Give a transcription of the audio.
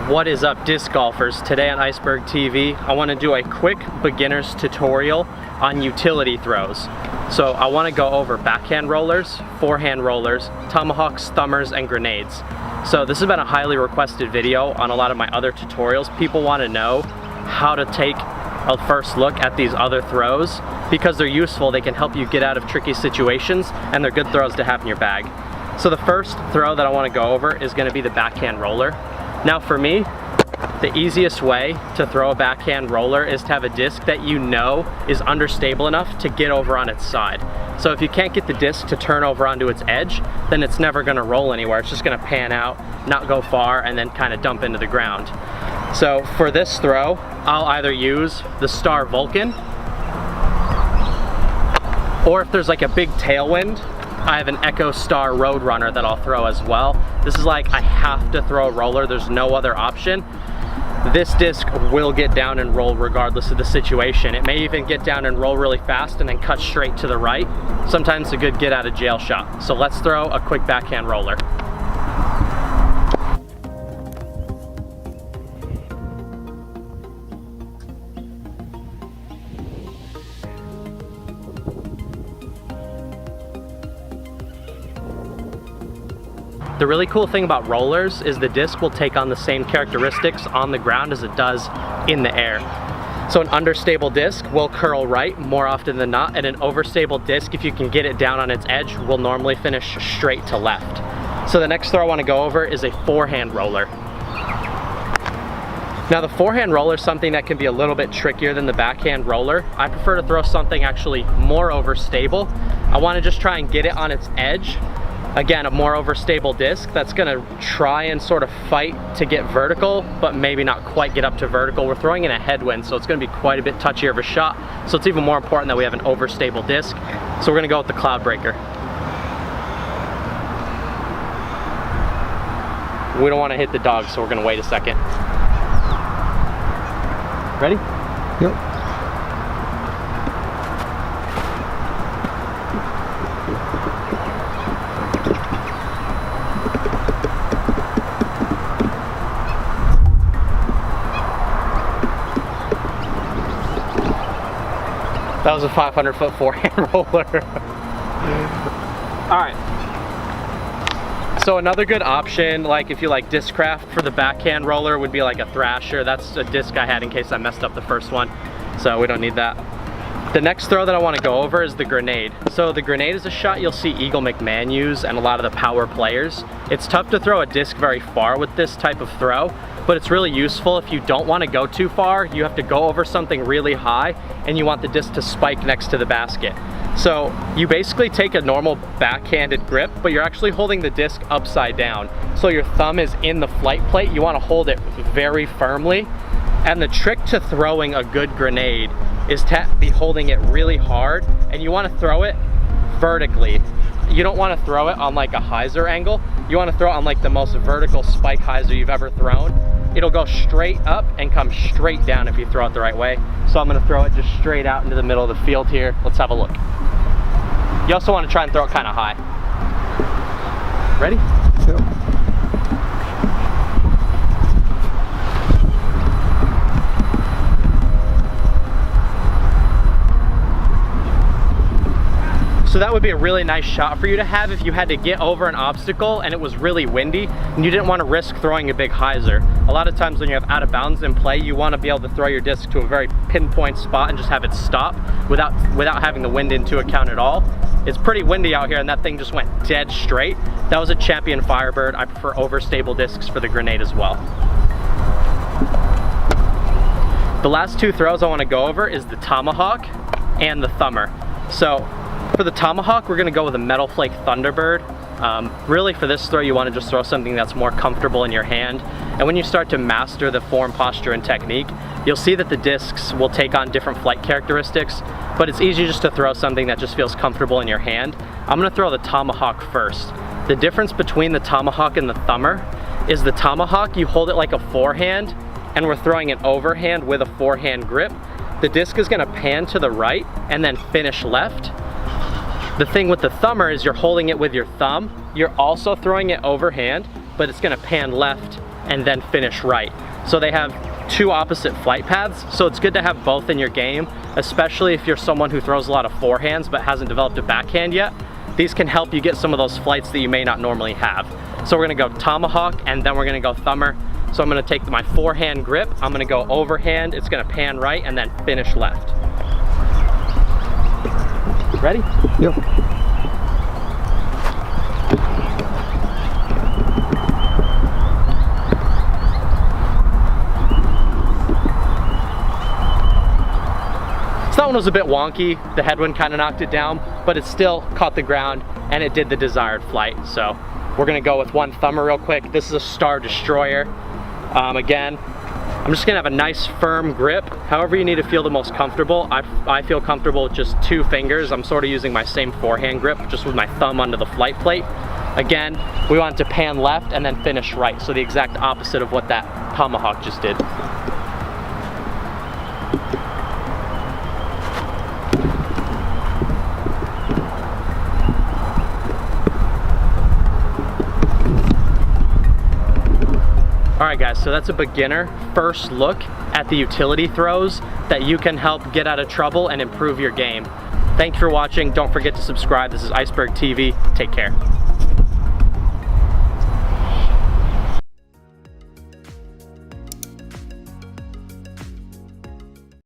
What is up, disc golfers? Today on Iceberg TV, I want to do a quick beginner's tutorial on utility throws. So I want to go over backhand rollers, forehand rollers, tomahawks, thumbers, and grenades. So this has been a highly requested video on a lot of my other tutorials. People want to know how to take a first look at these other throws because they're useful. They can help you get out of tricky situations, and they're good throws to have in your bag. So the first throw that I want to go over is going to be the backhand roller. Now for me, the easiest way to throw a backhand roller is to have a disc that you know is understable enough to get over on its side. So if you can't get the disc to turn over onto its edge, then it's never going to roll anywhere. It's just going to pan out, not go far, and then kind of dump into the ground. So for this throw, I'll either use the Star Vulcan, or if there's like a big tailwind, I have an Echo Star Roadrunner that I'll throw as well. This is like, I have to throw a roller, there's no other option. This disc will get down and roll regardless of the situation. It may even get down and roll really fast and then cut straight to the right. Sometimes a good get out of jail shot. So let's throw a quick backhand roller. The really cool thing about rollers is the disc will take on the same characteristics on the ground as it does in the air. So an understable disc will curl right more often than not, and an overstable disc, if you can get it down on its edge, will normally finish straight to left. So the next throw I want to go over is a forehand roller. Now the forehand roller is something that can be a little bit trickier than the backhand roller. I prefer to throw something actually more overstable. I want to just try and get it on its edge. Again, a more overstable disc that's gonna try and sort of fight to get vertical, but maybe not quite get up to vertical. We're throwing in a headwind, so it's gonna be quite a bit touchier of a shot. So it's even more important that we have an overstable disc. So we're gonna go with the Cloud Breaker. We don't wanna hit the dog, so we're gonna wait a second. Ready? Yep. That was a 500-foot forehand roller. All right. So another good option, like if you like discraft for the backhand roller, would be like a Thrasher. That's a disc I had in case I messed up the first one, so we don't need that. The next throw that I want to go over is the grenade. So the grenade is a shot you'll see Eagle McMahon use and a lot of the power players. It's tough to throw a disc very far with this type of throw, but it's really useful if you don't want to go too far. You have to go over something really high and you want the disc to spike next to the basket. So you basically take a normal backhanded grip, but you're actually holding the disc upside down. So your thumb is in the flight plate. You want to hold it very firmly. And the trick to throwing a good grenade is to be holding it really hard, and you want to throw it vertically. You don't want to throw it on like a hyzer angle. You want to throw it on like the most vertical spike hyzer you've ever thrown. It'll go straight up and come straight down if you throw it the right way. So I'm going to throw it just straight out into the middle of the field here. Let's have a look. You also want to try and throw it kind of high. Ready? Yep. So that would be a really nice shot for you to have if you had to get over an obstacle and it was really windy and you didn't want to risk throwing a big hyzer. A lot of times when you have out of bounds in play, you want to be able to throw your disc to a very pinpoint spot and just have it stop without having the wind into account at all. It's pretty windy out here and that thing just went dead straight. That was a Champion Firebird. I prefer overstable discs for the grenade as well. The last two throws I want to go over is the Tomahawk and the Thumber. So for the Tomahawk, we're going to go with a Metal Flake Thunderbird. Really for this throw, you want to just throw something that's more comfortable in your hand. And when you start to master the form, posture, and technique, you'll see that the discs will take on different flight characteristics, but it's easy just to throw something that just feels comfortable in your hand. I'm going to throw the Tomahawk first. The difference between the Tomahawk and the Thumber is the Tomahawk, you hold it like a forehand, and we're throwing an overhand with a forehand grip. The disc is going to pan to the right and then finish left. The thing with the Thumber is you're holding it with your thumb. You're also throwing it overhand, but it's gonna pan left and then finish right. So they have two opposite flight paths, so it's good to have both in your game, especially if you're someone who throws a lot of forehands but hasn't developed a backhand yet. These can help you get some of those flights that you may not normally have. So we're gonna go tomahawk and then we're gonna go thumber. So I'm gonna take my forehand grip, I'm gonna go overhand, it's gonna pan right and then finish left. Ready? Yep. That one was a bit wonky. The headwind kind of knocked it down, but it still caught the ground and it did the desired flight. So we're gonna go with one thumber real quick. This is a Star Destroyer. Again, I'm just gonna have a nice firm grip. However you need to feel the most comfortable. I feel comfortable with just 2 fingers. I'm sort of using my same forehand grip, just with my thumb under the flight plate. Again, we want to pan left and then finish right. So the exact opposite of what that tomahawk just did. Alright guys, so that's a beginner first look at the utility throws that you can help get out of trouble and improve your game. Thank you for watching. Don't forget to subscribe. This is Iceberg TV. Take care.